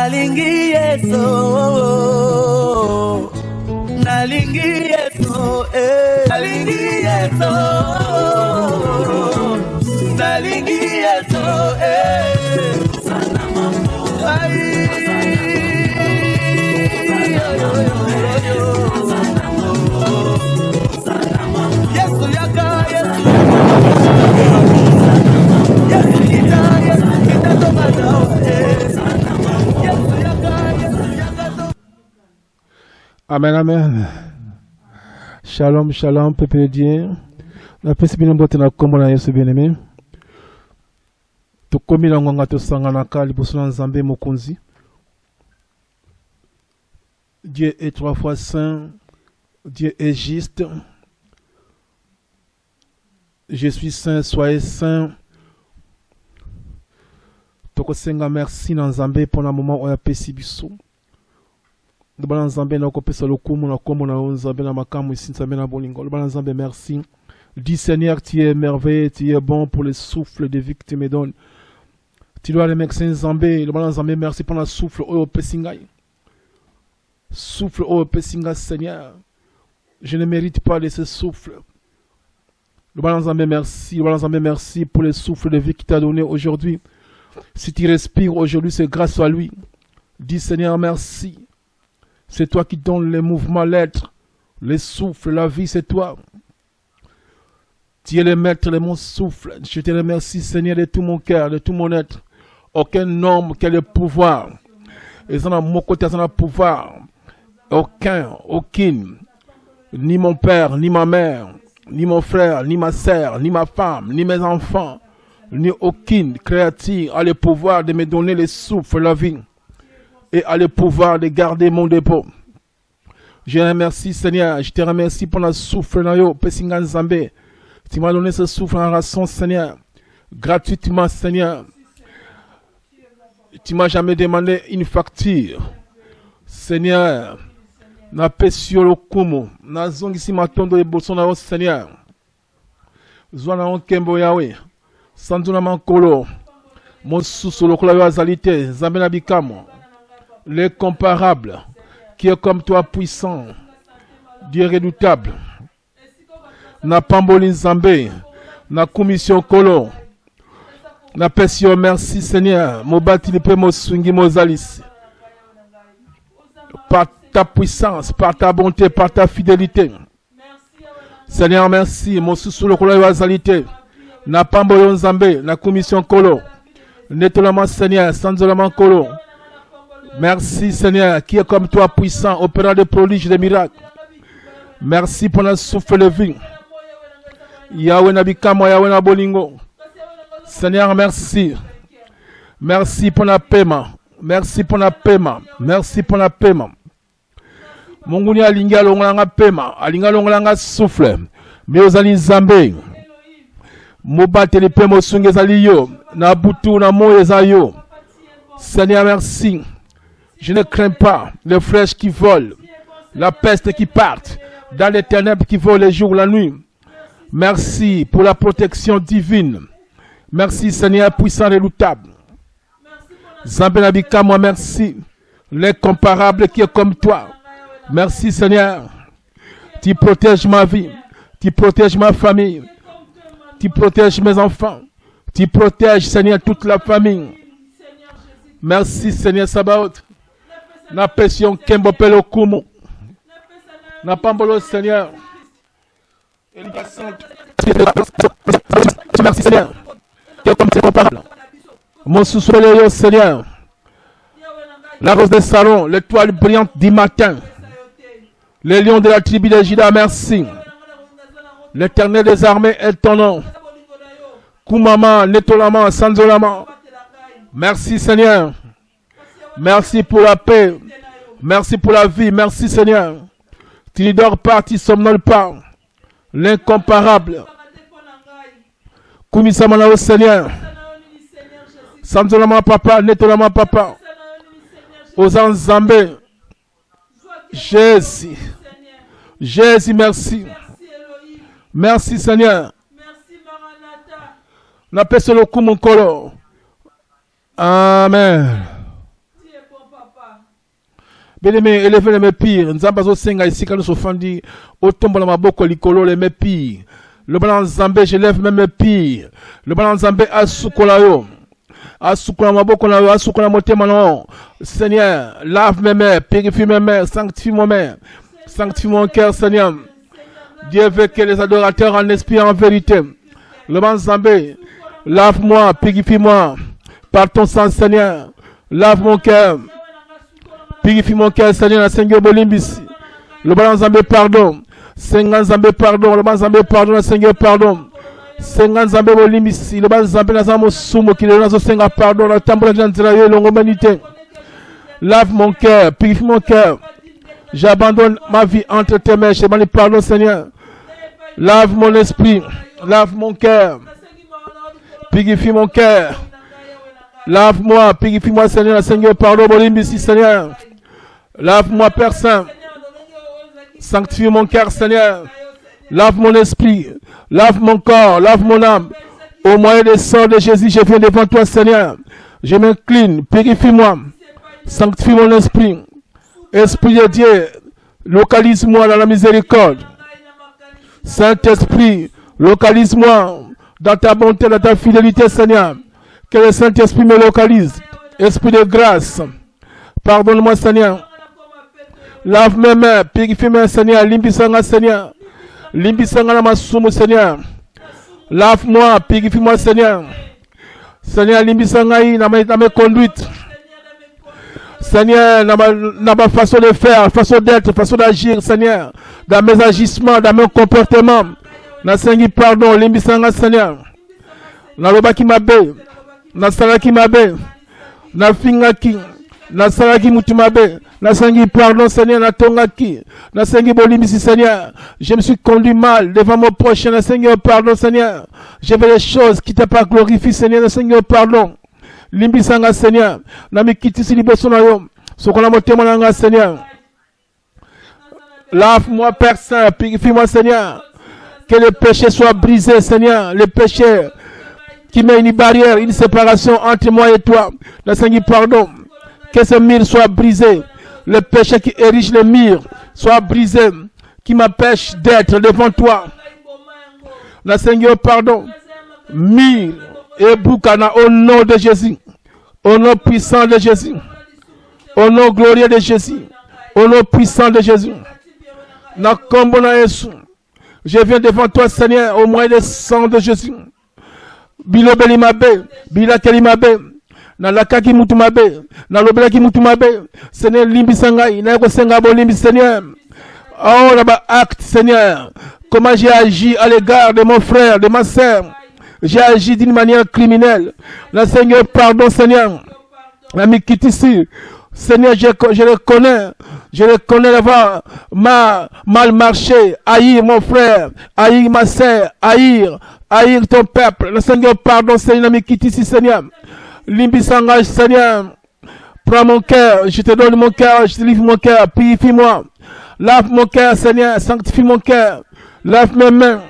nalingi Yesu, nalingi Yesu, nalingi Yesu, nalingi Yesu, sana mambo. Yesu yaka, Yesu kita, Yesu kita tomada. Amen, amen. Shalom, shalom, peuple de Dieu. La paix bien botte na kombo na Yesu bien-aimé. To komi na nganga to sangana ka liboso na Nzambe mokonzi. Dieu est trois fois saint. Dieu est juste. Je suis saint, soyez saint. Toko senga merci na Nzambe pour le moment où ya pesi biso. Lobana Nzambe na kopesa lokumu na kombo na Nzambe na makamu isi Nzambe na bolingo. Lobana Nzambe merci. Dis Seigneur, tu es merveilleux, tu es bon pour le souffle de vie que tu me donnes. Tu dois remercier Nzambe. Lobana Nzambe merci pour le souffle au pesingai. Souffle au pesingai Seigneur. Je ne mérite pas de ce souffle. Lobana Nzambe merci. Lobana Nzambe merci pour le souffle de vie qu'il t'a donné aujourd'hui. Si tu respires aujourd'hui, c'est grâce à lui. Dis Seigneur merci. C'est toi qui donnes les mouvements, l'être, les souffles, la vie, c'est toi. Tu es le maître de mon souffle. Je te remercie, Seigneur, de tout mon cœur, de tout mon être. Aucun homme qui a le pouvoir. Et ça, mon côté, ça n'a pouvoir. Aucun. Ni mon père, ni ma mère, ni mon frère, ni ma sœur, ni ma femme, ni mes enfants, ni aucune créature a le pouvoir de me donner le souffle, la vie. Et a le pouvoir de garder mon dépôt. Je te remercie, Seigneur. Je te remercie pour le souffle. Tu m'as donné ce souffle en ration, Seigneur. Gratuitement, Seigneur. Tu m'as jamais demandé une facture. Seigneur. Na pesio lo kumu. Na zongi si matondo e bolsona, Seigneur. Zwana on kembo yawe. Sanduna mankolo. Mon sous le kola azalité. Zambena bikamo. L'incomparable, qui est comme toi puissant, Dieu redoutable. Na pamboli Nzambe, na commission kolo, na pesio merci Seigneur, mo bati le mo swingi mo zalis. Par ta puissance, par ta bonté, par ta fidélité. Seigneur merci, mon sous le kolo azalité, na pamboli Nzambe, na commission kolo, nettolement Seigneur, sanzolament kolo. Merci Seigneur, qui est comme toi puissant, opérant des prodiges, des miracles. Merci pour le souffle de vie. Yahweh Nabikamo, Yahweh Nabolingo. Seigneur, merci. Merci pour le paiement. Merci pour le paiement. Merci pour le paiement. Monguni alinga longolanga paiement. Alinga longolanga souffle. Mais aux alliés Zambé. Mobate les paiements sungezaliyo. Nabutu na moyezayo. Seigneur, merci. Je ne crains pas les flèches qui volent, la peste qui part, dans les ténèbres qui volent les jours, la nuit. Merci pour la protection divine. Merci Seigneur puissant et redoutable. Zambénabika, moi merci. L'incomparable qui est comme toi. Merci Seigneur. Tu protèges ma vie. Tu protèges ma famille. Tu protèges mes enfants. Tu protèges Seigneur toute la famille. Merci Seigneur Sabaoth. Na pression Kembo Pelo Kumu. Na Pambolo Seigneur. Merci Seigneur. Qui est comme c'est comparable. Mon sous-soleil Seigneur. La rose des salons, l'étoile brillante du matin. Les lions de la tribu de Juda, merci. L'éternel des armées est ton nom. Kumama, Netolama, Sanzolama. Merci Seigneur. Merci pour la paix. Merci pour la vie. Merci Seigneur. Tu ne dors pas, tu ne somnoles pas. L'incomparable. Kumisamana au Seigneur. Sanzolama papa, Netolama papa. Aux Zambé. Jésus. Jésus, merci. Merci Seigneur. Na pese lo kumukolo. Amen. Bien-aimé, élevez les mépires. Nzamba zo senga ici quand nous sofandi. Otombo la maboko likolo les mépires. Le blanc Nzambé, je lève mes mépires. Le blanc Nzambé asukola yo. Asukola maboko na yo, asukola motema na. Seigneur, lave mes mains, purifie mes mains, sanctifie mon main. Sanctifie mon cœur, Seigneur. Dieu veut que les adorateurs en esprit et en vérité. Le blanc Nzambé, lave-moi, purifie-moi. Par ton sang, Seigneur. Lave mon cœur. Purifie mon cœur, Seigneur, Seigneur Bolimbisi. Le blanc Nzambé, pardon. Seigneur Nzambé, pardon. Le blanc Nzambé, pardon, Seigneur, pardon. Seigneur Nzambé Bolimbisi. Le blanc Nzambé, Nazamo Sumo, qui est dans Seigneur, pardon. La tambour de l'Antiraïe, l'humanité. Lave mon cœur, purifie mon cœur. J'abandonne ma vie entre tes mains. Je demande pardon, Seigneur. Lave mon esprit. Lave mon cœur. Purifie mon cœur. Lave-moi, purifie-moi, Seigneur. Seigneur, pardon, Bolimbisi, Seigneur. Lave-moi, Père Saint. Sanctifie mon cœur, Seigneur. Lave mon esprit. Lave mon corps. Lave mon âme. Au moyen des sangs de Jésus, je viens devant toi, Seigneur. Je m'incline. Purifie-moi. Sanctifie mon esprit. Esprit de Dieu, localise-moi dans la miséricorde. Saint-Esprit, localise-moi dans ta bonté, dans ta fidélité, Seigneur. Que le Saint-Esprit me localise. Esprit de grâce, pardonne-moi, Seigneur. Lave mes mains, purifie mes mains, Seigneur. Limbisanga, Seigneur. Limbisanga na masumu, Seigneur. Lave-moi, purifie-moi, Seigneur. Seigneur, limbisanga na mes conduites. Seigneur, dans ma façon de faire, façon d'être, façon d'agir, Seigneur. Dans mes agissements, dans mes comportements. Na Seigneur, pardon, limbisanga, Seigneur. Na loba ki mabe. Na sala ki mabe. Na finga ki. Na sala ki mutu mabe. Na Seigneur, pardon, Seigneur, na tonga ki. Na Seigneur, bolimbisi, Seigneur. Je me suis conduit mal devant mon prochain. Na Seigneur, pardon, Seigneur. J'ai fait des choses qui t'ont pas glorifié, Seigneur. Na Seigneur, pardon. Limbisanga, Seigneur. Na mikitisi liboso na yo. Sokola motema nanga, Seigneur. Lave-moi, Père Saint. Purifie-moi, Seigneur. Que le péché soit brisé, Seigneur. Le péché qui met une barrière, une séparation entre moi et toi. Le Seigneur, pardon. Que ce mur soit brisé. Le péché qui érige le mur soit brisé. Qui m'empêche d'être devant toi. Le Seigneur, pardon. Mur et Boukana au nom de Jésus. Au nom puissant de Jésus. Au nom glorieux de Jésus. Au nom puissant de Jésus. Je viens devant toi, Seigneur, au moyen du sang de Jésus. Bilo belimabe, bila kelimabe, na lakaki mutumabe, na lobelaki mutumabe, Seigneur limbisangai, na yako senga bo limbi, Seigneur. Oh, là-bas, acte, Seigneur. Comment j'ai agi à l'égard de mon frère, de ma sœur. J'ai agi d'une manière criminelle. Le Seigneur, pardon, Seigneur. Ami qui ici. Seigneur, je le connais d'avoir mal marché, haïr mon frère, haïr ma sœur, haïr ton peuple. Le Seigneur, pardon, Seigneur, ami qui ici, Seigneur. Limbisanga, Seigneur. Prends mon cœur, je te donne mon cœur, je te livre mon cœur, purifie-moi. Lave mon cœur, Seigneur, sanctifie mon cœur. Lave mes mains.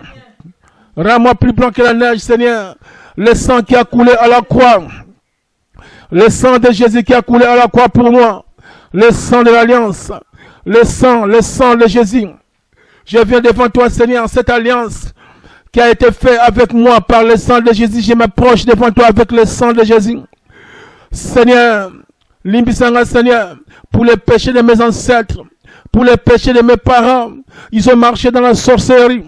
Rends-moi plus blanc que la neige, Seigneur. Le sang qui a coulé à la croix. Le sang de Jésus qui a coulé à la croix pour moi. Le sang de l'alliance. Le sang de Jésus. Je viens devant toi, Seigneur, cette alliance qui a été faite avec moi par le sang de Jésus. Je m'approche devant toi avec le sang de Jésus. Seigneur, limbisanga, Seigneur, pour les péchés de mes ancêtres, pour les péchés de mes parents, ils ont marché dans la sorcellerie.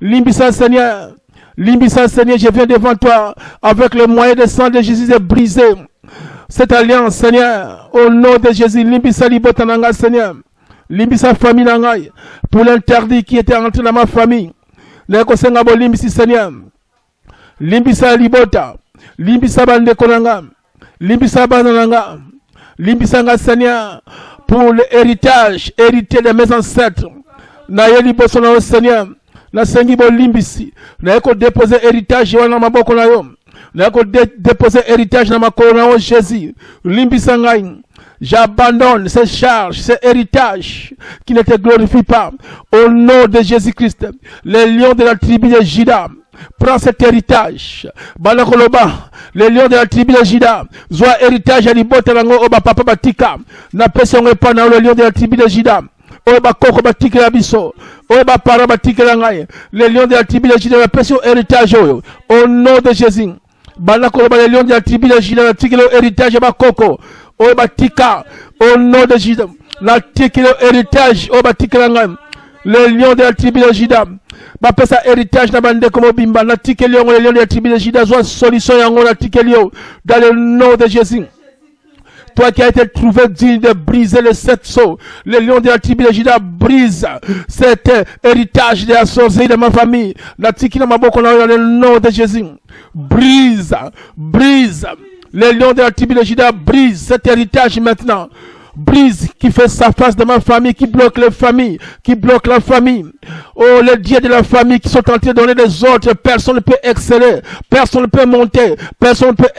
Limbisa, Seigneur, je viens devant toi avec le moyen de sang de Jésus de briser cette alliance, Seigneur, au nom de Jésus. Limbisa libotananga, Seigneur, limbisa famille nangai, pour l'interdit qui était entré dans ma famille. Lekosenga bo limbisi, Seigneur, limbisa libota, limbisa bandekonanga, limbisa bananga, limbisanga, Seigneur, pour l'héritage hérité de mes ancêtres. Nayeli bosona, Seigneur. Na sengi bo limbisi na yako déposer héritage wana maboko na yo na yako déposer héritage na makolo na yo Jésus limbisa ngai. J'abandonne ces charges, ces héritages qui ne te glorifient pas au nom de Jésus-Christ. Les lions de la tribu de Juda, prends cet héritage. Balakoloba, les lions de la tribu de Juda, Zoa héritage à l'Ibotelango, Oba Papa Batika, n'a pas son repas dans le lion de la tribu de Juda. Oba Koko Batika la Biso, Oba Para Batika la Ngaye, les lions de la tribu de Juda, n'a pas son héritage au nom de Jésus. Balakoloba, les lions de la tribu de Juda, n'a pas son héritage à Koko, Oba Tika, au nom de Jésus. La tika héritage, Oba Tika la Ngaye, les lions de la tribu de Juda. Bapé sa héritage na bande comme bimba na tikelio les lions de la tribu de Juda soit solution yango na tikelio dans le nom de Jésus. Toi qui as été trouvé digne de briser les 7 sceaux, les lions de la tribu de Juda brise cet héritage de la sorcellerie de ma famille. La tikina maboko dans le nom de Jésus. Brise, brise. Les lions de la tribu de Juda brise cet héritage maintenant. Brise qui fait sa face de ma famille, qui bloque les familles, qui bloque la famille. Oh, les dieux de la famille qui sont en train de donner des ordres, personne ne peut exceller, personne ne peut monter, personne ne peut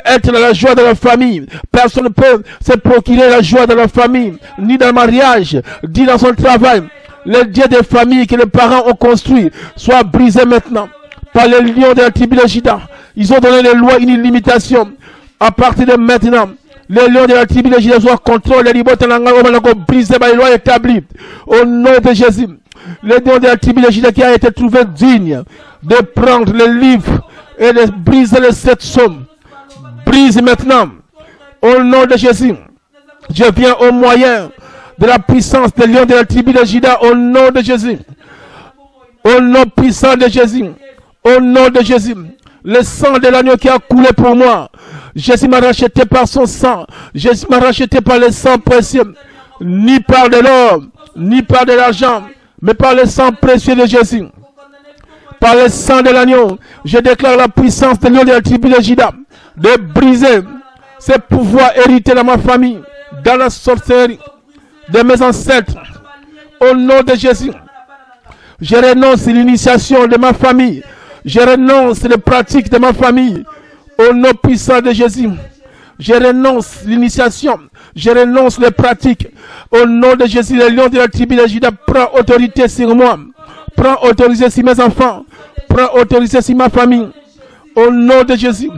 être dans la joie de la famille, personne ne peut se procurer la joie de la famille, ni dans le mariage, ni dans son travail. Les dieux des familles que les parents ont construits soient brisés maintenant par les lions de la tribu de Juda. Ils ont donné les lois, une limitation. À partir de maintenant, les lions de la tribu de Juda soient contrôlés, les brisés par les lois établies. Au nom de Jésus, les lions de la tribu de Juda qui a été trouvé digne de prendre les livres et de briser les 7 sommes. Brise maintenant. Au nom de Jésus, je viens au moyen de la puissance des lions de la tribu de Juda. Au nom de Jésus. Au nom puissant de Jésus. Au nom de Jésus. Le sang de l'agneau qui a coulé pour moi. Jésus m'a racheté par son sang. Jésus m'a racheté par le sang précieux. Ni par de l'or, ni par de l'argent, mais par le sang précieux de Jésus. Par le sang de l'agneau, je déclare la puissance de l'agneau de la tribu de Juda de briser ces pouvoirs hérités dans ma famille, dans la sorcellerie de mes ancêtres. Au nom de Jésus, je renonce à l'initiation de ma famille. Je renonce les pratiques de ma famille. Au nom puissant de Jésus, je renonce l'initiation. Je renonce les pratiques. Au nom de Jésus, le lion de la tribu de Juda prend autorité sur moi. Prend autorité sur mes enfants. Prend autorité sur ma famille. Au nom de Jésus,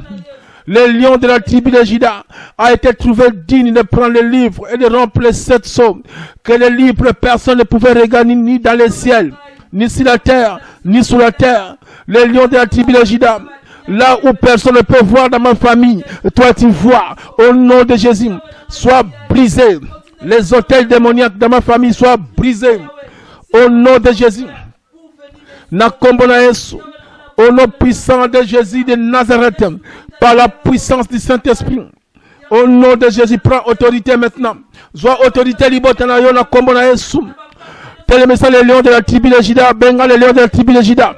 le lion de la tribu de Juda a été trouvé digne de prendre le livre et de remplir les 7 sceaux. Que le livre, personne ne pouvait regarder ni dans le ciel, ni sur la terre, ni sous la terre. Le lion de la tribu de Juda, là où personne ne peut voir dans ma famille, toi tu vois. Au nom de Jésus, sois brisé. Les hôtels démoniaques dans ma famille soient brisés. Au nom de Jésus. Nakombona Yesu. Au nom puissant de Jésus de Nazareth. Par la puissance du Saint-Esprit. Au nom de Jésus, prends autorité maintenant. Sois autorité libotana yo nakombona Yesu. Tel message les lions de la tribu de Juda. Benga les lions de la tribu de Juda.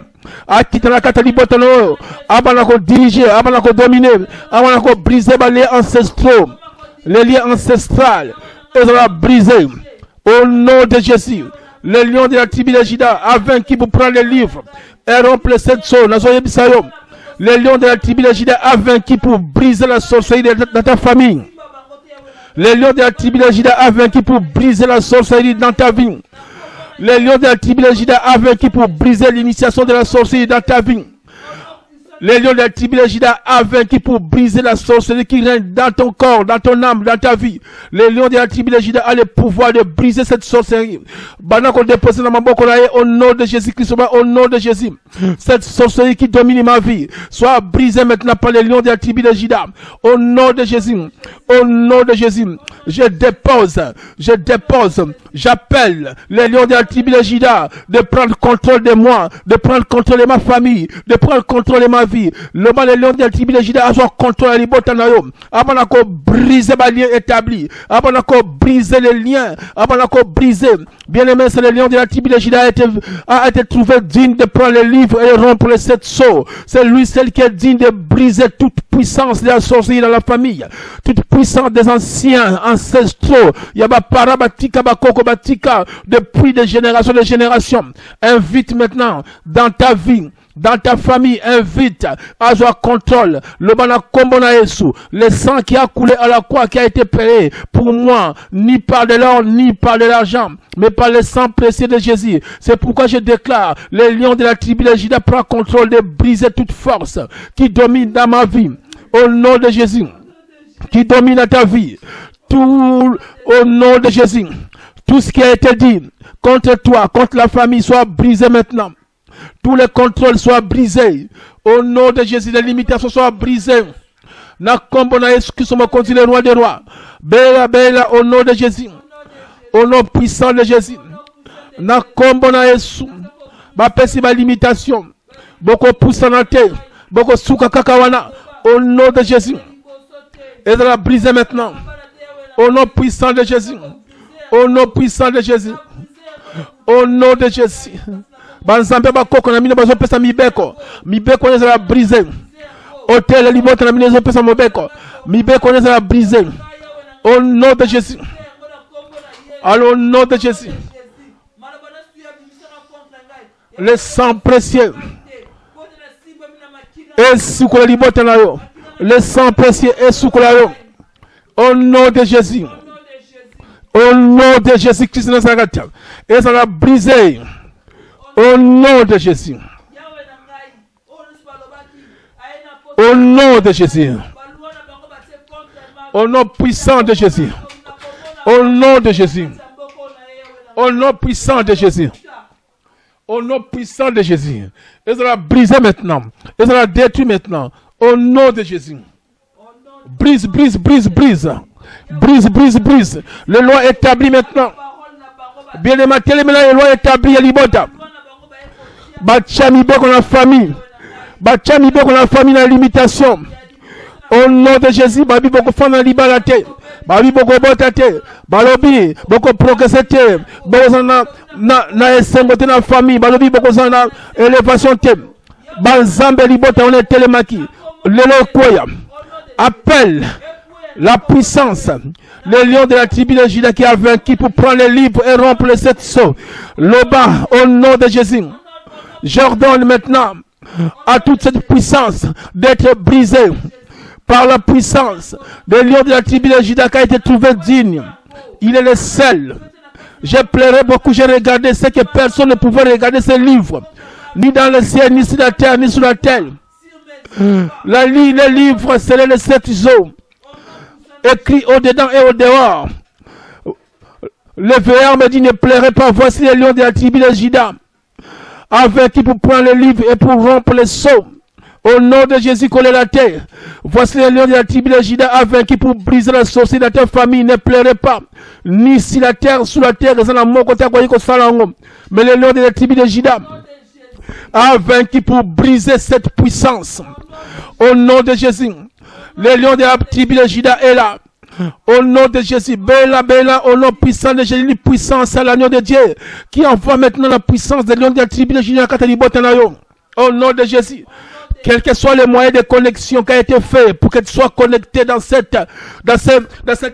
Akitana katali botano. Abanako diriger, abanako dominer, abanako briser les liens ancestraux. Les liens ancestrales. Ils ont brisé. Au nom de Jésus. Les lions de la tribu de Juda a vaincu pour prendre les livres et rompre les 7 sceaux. Les lions de la tribu de Juda a vaincu pour briser la sorcellerie dans ta famille. Les lions de la tribu de Juda a vaincu pour briser la sorcellerie dans ta vie. Les lions de la tribu de Juda a vaincu pour briser l'initiation de la sorcellerie dans ta vie. Les lions de la tribu de Juda a vaincu pour briser la sorcellerie qui règne dans ton corps, dans ton âme, dans ta vie. Les lions de la tribu de Juda a le pouvoir de briser cette sorcellerie. Au nom de Jésus-Christ, au nom de Jésus, cette sorcellerie qui domine ma vie soit brisée maintenant par les lions de la tribu de Juda. Au nom de Jésus, au nom de Jésus, je dépose, j'appelle les lions de la tribu de Juda de prendre contrôle de moi, de prendre contrôle de ma famille, de prendre contrôle de ma vie. Le mal les lions de la tribu de Juda a son contrôle à l'ibotanayo. Abanako briser les liens établis. Abanako briser les liens. Abanako briser. Bien aimé, c'est le lion de la tribu de Juda a été trouvé digne de prendre les livres et rompre les 7 sceaux. C'est lui, celle qui est digne de briser toute puissance de la sorcellerie dans la famille. Toute puissance des anciens ancestraux. Yaba parabatika bakoko batika depuis des générations. Invite maintenant dans ta vie dans ta famille, invite à avoir contrôle. Le bana kombona Yesu, le sang qui a coulé à la croix, qui a été payé pour moi, ni par de l'or, ni par de l'argent, mais par le sang précieux de Jésus. C'est pourquoi je déclare, les lions de la tribu de Juda prennent contrôle de briser toute force qui domine dans ma vie. Au nom de Jésus, qui domine dans ta vie. Tout au nom de Jésus. Tout ce qui a été dit contre toi, contre la famille, soit brisé maintenant. Tous les contrôles soient brisés. Au nom de Jésus, les limitations soient brisées. Na kombo na Yesu Christ, me continue le roi des rois. Bela, bela, au nom de Jésus. Au nom puissant de Jésus. Na kombo na Yesu. Ba pesi ba limitation. Boko pousanate. Boko souka kakawana. Au nom de Jésus. Et de la briser maintenant. Au nom puissant de Jésus. Au nom puissant de Jésus. Au nom de Jésus. Banzambe bakoko na mine bazo pesa mibeko. Mibeko ne sera brisé. Hôtel libota na mine bazo pesa mobeko. Mibeko ne sera brisé. Au nom de Jésus. Alors au nom de Jésus. Le sang précieux. Et sukola libota na yo. Le sang précieux et sukola yo. Au nom de Jésus. Au nom de Jésus-Christ de Nazareth. Et ça va briser. Au nom de Jésus. Au nom de Jésus. Au nom puissant de Jésus. Au nom de Jésus. Au nom puissant de Jésus. Au nom puissant de Jésus. Et ça va briser maintenant. Et ça va détruire maintenant. Au nom de Jésus. Brise, brise, brise, brise. Brise, brise, brise. Les lois établies maintenant. Bien les matériels, mais les lois établies à l'ibota. Bachami beko la famille. Bachami beko la famille dans la limitation. Au nom de Jésus, babi boko fana na liberté. Babi boko botate. Balobi boko progressete. Boko na esengote na famille. Balobi boko na élévation te. Banzambe libota on est télémaki. Lelo koya. Appelle la puissance, le lion de la tribu de Juda qui a vaincu pour prendre les livres et rompre les 7 sceaux. Loba, au nom de Jésus, j'ordonne maintenant à toute cette puissance d'être brisée par la puissance. Le lion de la tribu de Juda qui a été trouvé digne. Il est le seul. J'ai pleuré beaucoup, j'ai regardé ce que personne ne pouvait regarder ces livres, ni dans le ciel, ni sur la terre, ni sur la terre. Les livres, c'est les 7 eaux. Écrit au-dedans et au-dehors. Le veilleur me dit, ne pleurez pas, voici les lions de la tribu de Juda, avec qui pour prendre le livre et pour rompre les sceaux. Au nom de Jésus, coller la terre. Voici les lions de la tribu de Juda, avec qui pour briser la sorcière de ta famille. Ne pleurez pas, ni si la terre, sous la terre, mais les lions de la tribu de Juda, avec qui pour briser cette puissance. Au nom de Jésus. Le lion de la tribu de Juda est là. Au nom de Jésus, Bella, Bella, au nom puissant de Jésus, puissance à l'agneau de Dieu, qui envoie maintenant la puissance des lions de la tribu de Juda. Au nom de Jésus, quels que soient les moyens de connexion qui a été fait pour que tu sois connecté dans cet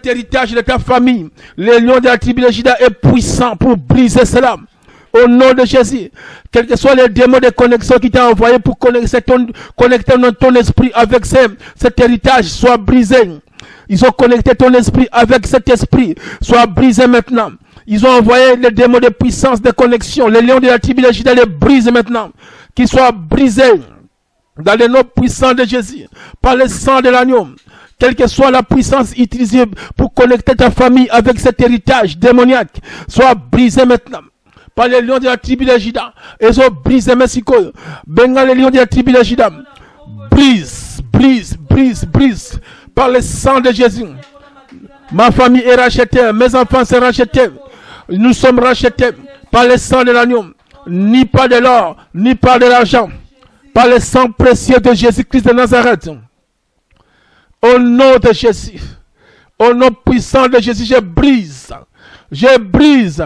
héritage de ta famille, le lion de la tribu de Juda est puissant pour briser cela. Au nom de Jésus, quels que soient les démons de connexion qui t'ont envoyé pour connecter ton esprit avec cet héritage, soit brisé. Ils ont connecté ton esprit avec cet esprit, soit brisé maintenant. Ils ont envoyé les démons de puissance de connexion, les lions de la tribu de Juda les brisent maintenant. Qu'ils soient brisés dans le nom puissant de Jésus, par le sang de l'agneau. Quelle que soit la puissance utilisée pour connecter ta famille avec cet héritage démoniaque, soit brisé maintenant. Par les lions de la tribu de Juda. Ils ont brisé Mexico. Benga les lions de la tribu de Juda. Brise, brise, brise, brise. Par le sang de Jésus. Ma famille est rachetée. Mes enfants sont rachetés. Nous sommes rachetés par le sang de l'agneau. Ni par de l'or, ni par de l'argent. Par le sang précieux de Jésus-Christ de Nazareth. Au nom de Jésus. Au nom puissant de Jésus, je brise. Je brise.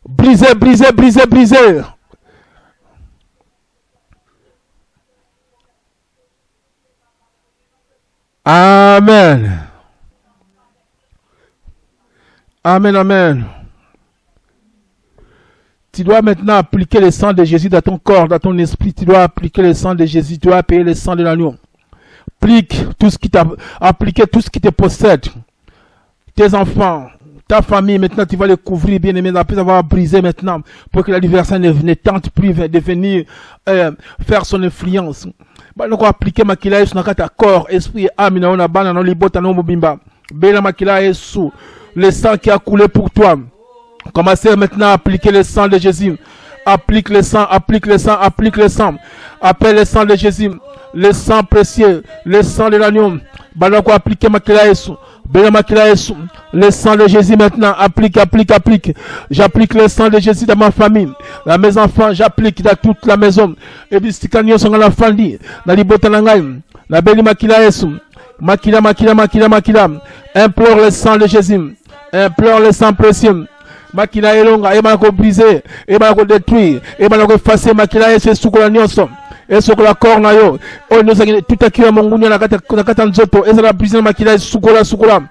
Brisez, brisez, brisez, brisez. Amen. Amen, amen. Tu dois maintenant appliquer le sang de Jésus dans ton corps, dans ton esprit. Tu dois appliquer le sang de Jésus. Tu dois payer le sang de l'agneau. Applique tout ce qui t'a appliqué, tout ce qui te possède. Tes enfants, ta famille, maintenant tu vas les couvrir, bien aimé, après avoir brisé maintenant, pour que l'adversaire ne tente plus de venir faire son influence. Donc appliquer makila sur notre corps, esprit et âme, on a banana, on libota, on mobimba. Bela makila est sous le sang qui a coulé pour toi. Commencez maintenant à appliquer le sang de Jésus. Applique le sang, applique le sang, applique le sang. Appelle le sang de Jésus. Le sang précieux, le sang de l'agneau. Balako applique makila Yesu. Bela makila Yesu. Le sang de Jésus maintenant. Applique, applique, applique. J'applique le sang de Jésus dans ma famille. Dans mes enfants, j'applique dans toute la maison. Et puis, si kanyo sont la famille, dans les botanangaï, la belle makila Yesu. Makila, makila, makila, makila. Implore le sang de Jésus. Implore le sang précieux. Makila elonga, et malako briser, et malako détruire, et malako effacer, makila Yesu, sous la nyonso. Et sur la corne, on nous a tout à qui a mon gounia, la kata nzoto, et ça la brise, makila Yesu, sous-kola.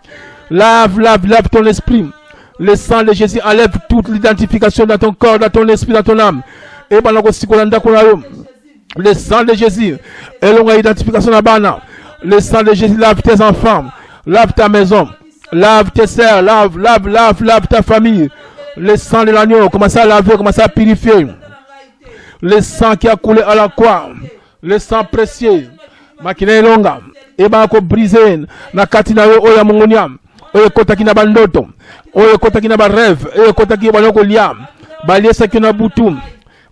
Lave, lave, lave ton esprit. Le sang de Jésus enlève toute l'identification dans ton corps, dans ton esprit, dans ton âme. Et malako sikolanda konayo. Le sang de Jésus, et l'on a identification à Bana. Le sang de Jésus lave tes enfants, lave ta maison, lave tes sœurs, lave ta famille. Le sang de l'agneau, commence à laver, commence à purifier. Le sang qui a coulé à la croix, le sang précieux. Makina longa, et bako briser, na katina yo oya mongonia, oya kota kina bandoto, oya kota kina ba rêve, oya kota kina baloko liam, balie sekina butu.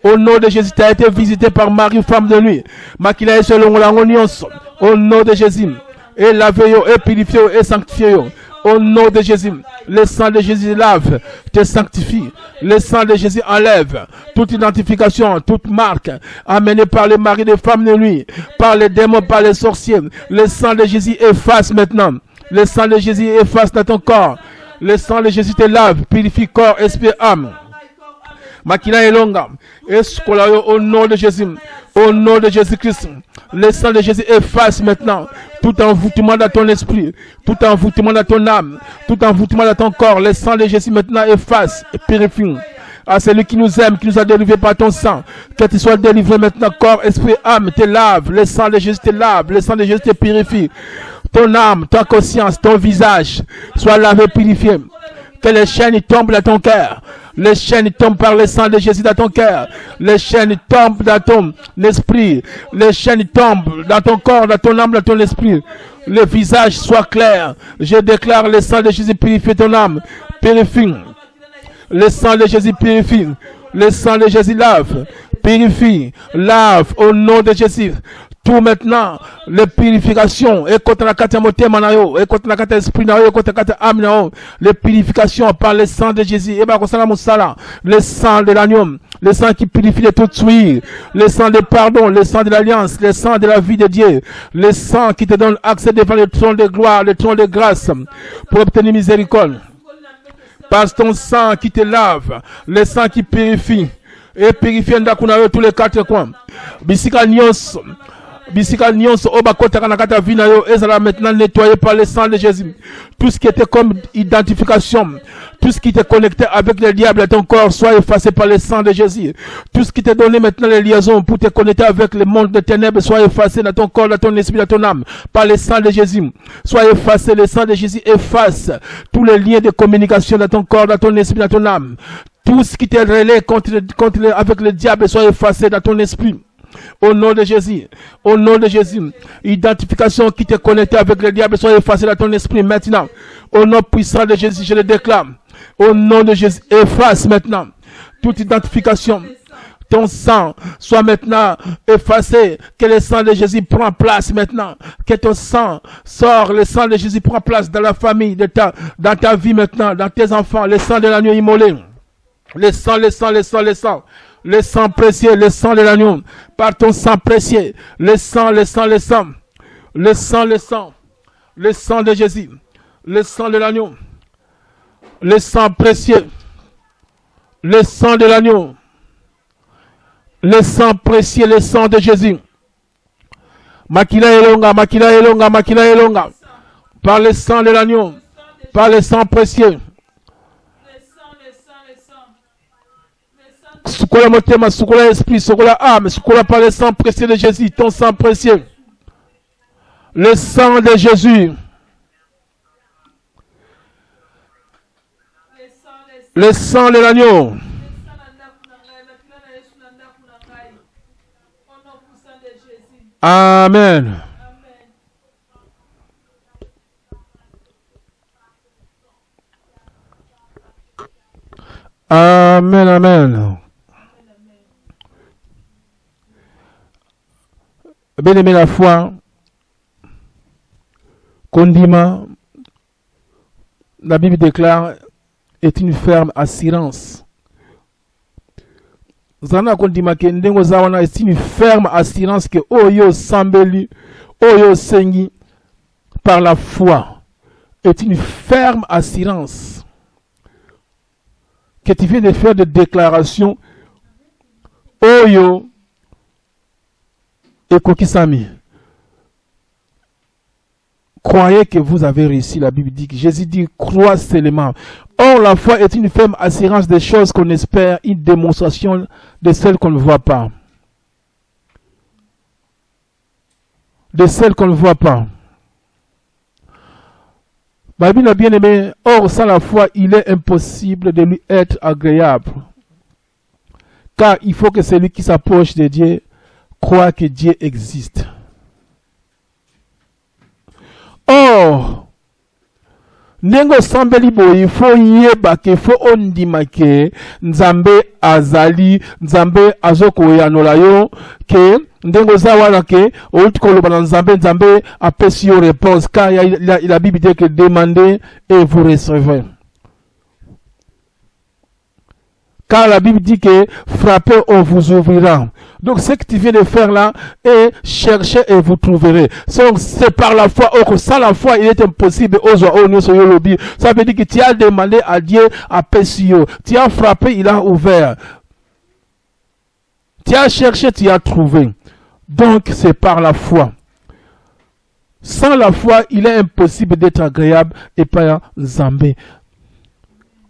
Au nom de Jésus, tu as été visité par Marie, femme de nuit. Makila est selon la onionce. Au nom de Jésus. Et laver, et purifier, et sanctifier. Au nom de Jésus. Le sang de Jésus lave, te sanctifie. Le sang de Jésus enlève toute identification, toute marque amenée par les maris des femmes de nuit, par les démons, par les sorciers. Le sang de Jésus efface maintenant. Le sang de Jésus efface dans ton corps. Le sang de Jésus te lave, purifie corps, esprit, âme. Makina elonga, escolayo au nom de Jésus, au nom de Jésus-Christ. Le sang de Jésus efface maintenant tout envoûtement dans ton esprit, tout envoûtement dans ton âme, tout envoûtement dans ton corps. Le sang de Jésus maintenant efface et purifie. À celui qui nous aime, qui nous a délivré par ton sang, que tu sois délivré maintenant, corps, esprit, âme, te lave. Le sang de Jésus te lave, le sang de Jésus te purifie. Ton âme, ta conscience, ton visage soit lavé, purifié. Que les chaînes tombent dans ton cœur. Les chaînes tombent par le sang de Jésus dans ton cœur. Les chaînes tombent dans ton esprit. Les chaînes tombent dans ton corps, dans ton âme, dans ton esprit. Le visage soit clair. Je déclare le sang de Jésus purifie ton âme. Purifie. Le sang de Jésus purifie. Le sang de Jésus lave. Purifie. Lave au nom de Jésus. Tout maintenant, les purifications, et contre la carte motema, et contre la carte esprit, et contre la carte âme, les purifications par le sang de Jésus, et bah, le sang de l'agneau, le sang qui purifie de toute souillure, le sang de pardon, le sang de l'alliance, le sang de la vie de Dieu, le sang qui te donne accès devant le trône de gloire, le trône de grâce, pour obtenir miséricorde. Par ton sang qui te lave, le sang qui purifie, et purifie tous les quatre coins. Bisika Nyos. Bisika Nyons Obakota Kanakata Vinayo Ezra maintenant nettoyé par le sang de Jésus. Tout ce qui était comme identification, tout ce qui était connecté avec le diable à ton corps soit effacé par le sang de Jésus. Tout ce qui t'est donné maintenant les liaisons pour te connecter avec le monde des ténèbres soit effacé dans ton corps, dans ton esprit, dans ton âme par le sang de Jésus. Soit effacé, le sang de Jésus efface tous les liens de communication dans ton corps, dans ton esprit, dans ton âme. Tout ce qui t'est relais avec le diable soit effacé dans ton esprit. Au nom de Jésus, au nom de Jésus, identification qui te connectée avec le diable soit effacée dans ton esprit maintenant. Au nom puissant de Jésus, je le déclare. Au nom de Jésus, efface maintenant toute identification. Ton sang soit maintenant effacé. Que le sang de Jésus prend place maintenant. Que ton sang sort. Le sang de Jésus prend place dans la famille, dans ta vie maintenant, dans tes enfants. Le sang de l'agneau immolé. Le sang, le sang, le sang, le sang. Le sang précieux, le sang de l'agneau, par ton sang précieux, le sang, le sang, le sang, le sang, le sang, le sang de Jésus, le sang de l'agneau, le sang précieux, le sang de l'agneau, le sang précieux, le sang de Jésus. Makila elonga, makila elonga, makila elonga, par le sang de l'agneau, par le sang précieux. Sukola motema, sukola esprit, sukola âme, sukola par le sang précieux de Jésus, ton sang précieux. Le sang de Jésus. Le sang de l'agneau. Amen. Amen, amen. Bien-aimé, la foi, condiment, la Bible déclare, est une ferme assurance. Zana condiment que ndengo zawana est une ferme assurance que Oyo Sambeli, Oyo Sengi, par la foi, est une ferme assurance que tu viens de faire des déclarations. Oyo et Kokisami. Croyez que vous avez réussi. La Bible dit que Jésus dit crois seulement. Or, la foi est une ferme assurance des choses qu'on espère, une démonstration de celles qu'on ne voit pas. De celles qu'on ne voit pas. La Bible a bien aimé. Or, sans la foi, il est impossible de lui être agréable. Car il faut que celui qui s'approche de Dieu croit que Dieu existe. Or, Nengo sambeli boy fo yeba ke fo ondima ke Nzambe azali, Nzambe azoko yanola yo ke ndengo zawala ke outi koloba na Nzambe, Nzambe apesi yo réponse car la Bible dit que demandez et vous recevrez. Car la Bible dit que frappez, on vous ouvrira. Donc ce que tu viens de faire là, est chercher et vous trouverez. C'est par la foi. Or, sans la foi, il est impossible. Ça veut dire que tu as demandé à Dieu à Pessio. Tu as frappé, il a ouvert. Tu as cherché, tu as trouvé. Donc c'est par la foi. Sans la foi, il est impossible d'être agréable et pas Nzambe.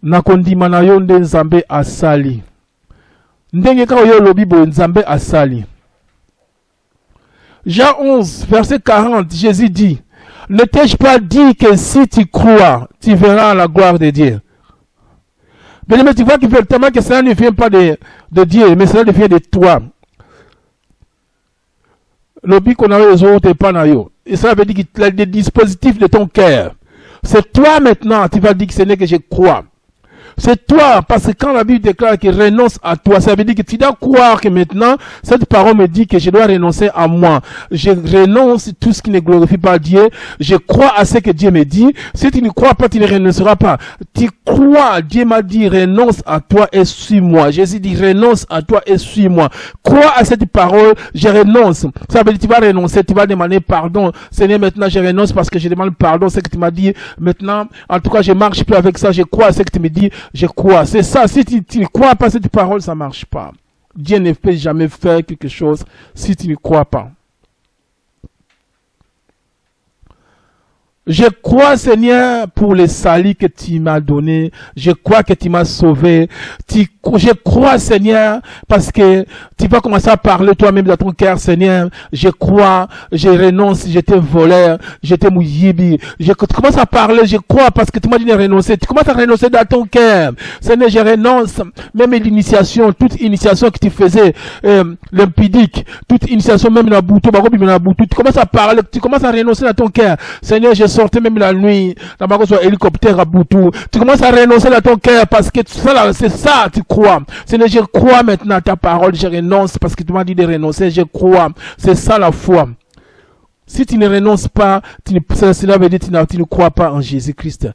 Nakondima na yo nde Nzambe asali. Ndenge ka yo lobi bo Nzambe asali. Jean 11, verset 40, Jésus dit, ne t'ai-je pas dit que si tu crois, tu verras la gloire de Dieu. Bien, mais tu vois que tellement que cela ne vient pas de Dieu, mais cela vient de toi. Lobi qu'on a les autres pas na yo. Et ça veut dire qu'il y a des dispositifs de ton cœur. C'est toi maintenant, tu vas dire que ce n'est que je crois. C'est toi, parce que quand la Bible déclare qu'il renonce à toi, ça veut dire que tu dois croire que maintenant, cette parole me dit que je dois renoncer à moi. Je renonce à tout ce qui ne glorifie pas Dieu. Je crois à ce que Dieu me dit. Si tu ne crois pas, tu ne renonceras pas. Tu crois, Dieu m'a dit, renonce à toi et suis-moi. Jésus dit, renonce à toi et suis-moi. Crois à cette parole, je renonce. Ça veut dire que tu vas renoncer, tu vas demander pardon. Seigneur, maintenant je renonce parce que je demande pardon, c'est ce que tu m'as dit. Maintenant, en tout cas, je marche plus avec ça, je crois à ce que tu me dis. Je crois, c'est ça. Si tu ne crois pas à cette parole, ça ne marche pas. Dieu ne peut jamais faire quelque chose si tu ne crois pas. Je crois, Seigneur, pour le salut que tu m'as donné. Je crois que tu m'as sauvé. Je crois, Seigneur, parce que tu vas commencer à parler toi-même dans ton cœur, Seigneur. Je crois, je renonce, j'étais voleur, j'étais mouyibi. Tu commences à parler, je crois, parce que tu m'as dit de renoncer. Tu commences à renoncer dans ton cœur. Seigneur, je renonce, même l'initiation, toute initiation que tu faisais, l'impidique, toute initiation, même la boutou, tu commences à parler, tu commences à renoncer dans ton cœur. Seigneur, je sortais même la nuit, dans ma hélicoptère à Boutou. Tu commences à renoncer dans ton cœur parce que c'est ça, tu crois. Seigneur, je crois maintenant à ta parole, je renonce parce que tu m'as dit de renoncer, je crois. C'est ça la foi. Si tu ne renonces pas, cela veut dire que tu ne crois pas en Jésus-Christ.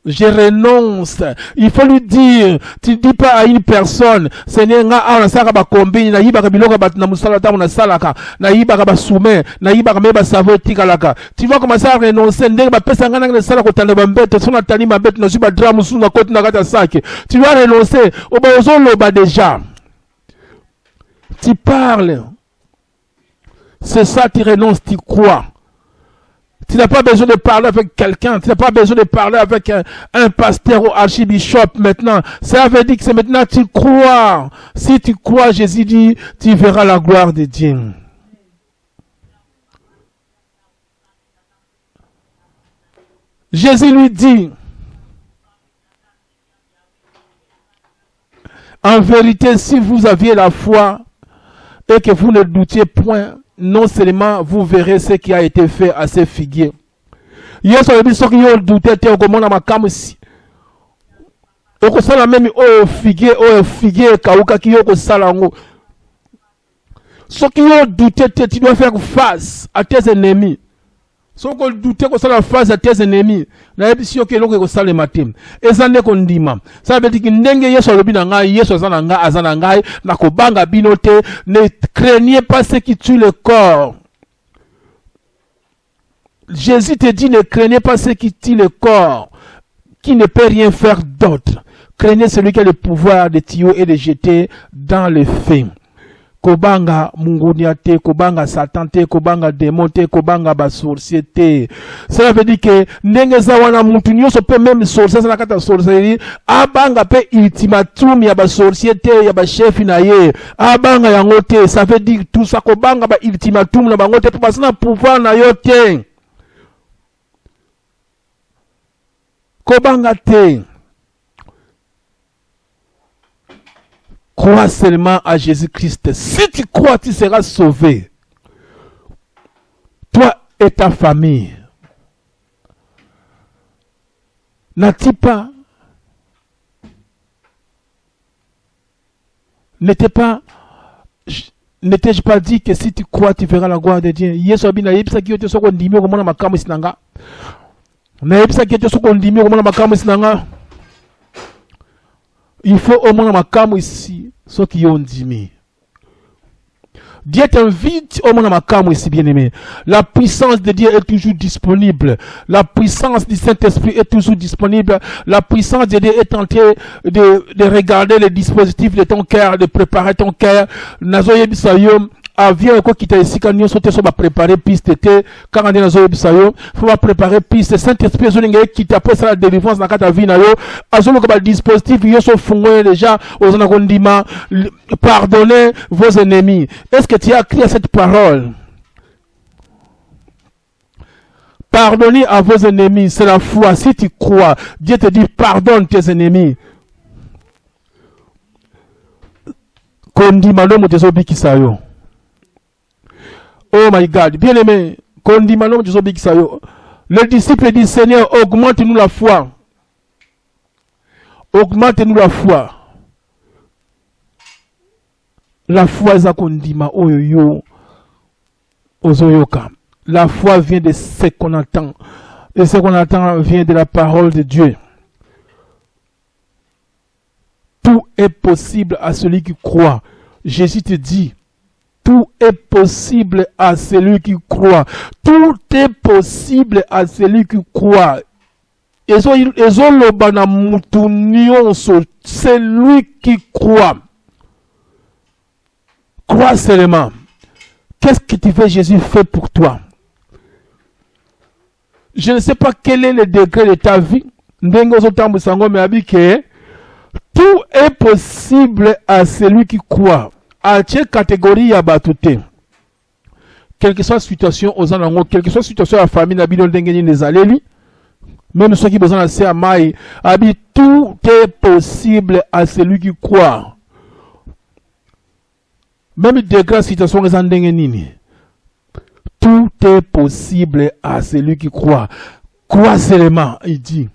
Je renonce. Il faut lui dire. Tu ne dis pas à une personne, Seigneur, na saka kombi, na yiba biloko bat na musala ta na salaka, na yiba ba soumet, na yiba ba savo tikalaka. Tu vas commencer à renoncer. Ndenge ba pesa ngana na sala ko tanda ba mbete, sona tali ma bête na suba drame sous na côté na kata saki. Tu vas renoncer. Obazo loba déjà. Tu parles. C'est ça, tu renonces, tu crois. Tu n'as pas besoin de parler avec quelqu'un. Tu n'as pas besoin de parler avec un pasteur ou archibishop maintenant. Ça veut dire que c'est maintenant tu crois. Si tu crois, Jésus dit, tu verras la gloire de Dieu. Jésus lui dit, en vérité, si vous aviez la foi et que vous ne doutiez point, non seulement vous verrez ce qui a été fait à ces figuiers. Yesu a dit ce qui ont douté, tu as commandé ma cam si. Oko sala même au figuier kauka qui oko sala ngo. Ce qui ont douté, tu dois faire face à tes ennemis. Ce qui ont douté, tu dois faire face à tes ennemis. Na ebisi yoke loko ko sala matin. Ezande ko ndima. Ça veut dire que ndenge Yesu alobi na ngai, Yesu azana ngai na ko banga binote, ne craignez pas ce qui tue le corps. Jésus te dit, ne craignez pas ce qui tue le corps, qui ne peut rien faire d'autre. Craignez celui qui a le pouvoir de tuer et de jeter dans le feu. Kobanga munguniate, kobanga satante, kobanga démonte, kobanga basorciété. Cela veut dire que n'engeza wana mutu nyoso peut même sorcier na kata sorcellerie, abanga pe ultimatum ya basorciété ya ba chef na ye. Abanga yangote, ça veut dire tout ça kobanga ba ultimatum na bangote pour passer na pouvoir na yote. Kobanga te. Crois seulement à Jésus-Christ. Si tu crois, tu seras sauvé. Toi et ta famille. N'as-tu pas? N'étais-je pas dit que si tu crois, tu verras la gloire de Dieu? Yesu abina yebisa ki yote soko ndimi ko mona makamu sinanga. Na yebisa ki yote soko ndimi ko mona makamu sinanga. Il faut au moins makamu ici, ceux qui ont dit. Dieu t'invite au moins makamu ici, bien aimé. La puissance de Dieu est toujours disponible. La puissance du Saint-Esprit est toujours disponible. La puissance de Dieu est en train de regarder les dispositifs de ton cœur, de préparer ton cœur. Nazoye bisayom. Avion eko kita ici quand nous sommes sur préparer piste te quand on est dans bisayo faut préparer piste Saint-Esprit zoninga kita après ça la délivrance na kata vie na yo azolo ko ba dispositif yo so fungwe déjà aux anakondima pardonnez vos ennemis. Est-ce que tu as crié cette parole? Pardonnez à vos ennemis, c'est la foi. Si tu crois, Dieu te dit pardonne tes ennemis. Kondima lo motezo bikisayo. Oh my God, bien aimé, le disciple dit Seigneur, augmente-nous la foi. Augmente-nous la foi. La foi est kondima oyoyo ozoyoka. La foi vient de ce qu'on entend. Et ce qu'on entend vient de la parole de Dieu. Tout est possible à celui qui croit. Jésus te dit, tout est possible à celui qui croit. Tout est possible à celui qui croit. C'est lui qui croit. Crois seulement. Qu'est-ce que tu veux Jésus fait pour toi? Je ne sais pas quel est le degré de ta vie. Tout est possible à celui qui croit. À quelle catégorie y a batouté? Quelle que soit la situation aux anangos, quelle que soit la situation à la famille, n'habitons d'engagner les allélis, même ceux qui besoin de faire à maille, tout est possible à celui qui croit. Même des grandes situations aux anangos, tout est possible à celui qui croit. Crois seulement, il dit.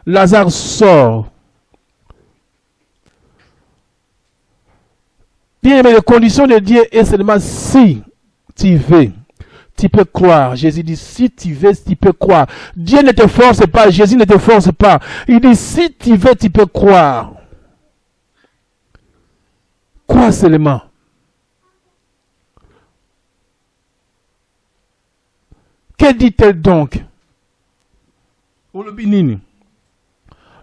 Lazare sort. Bien, mais les conditions de Dieu est seulement si tu veux, tu peux croire. Jésus dit si tu veux, tu peux croire. Dieu ne te force pas, Jésus ne te force pas. Il dit si tu veux, tu peux croire. Crois seulement. Que dit-elle donc?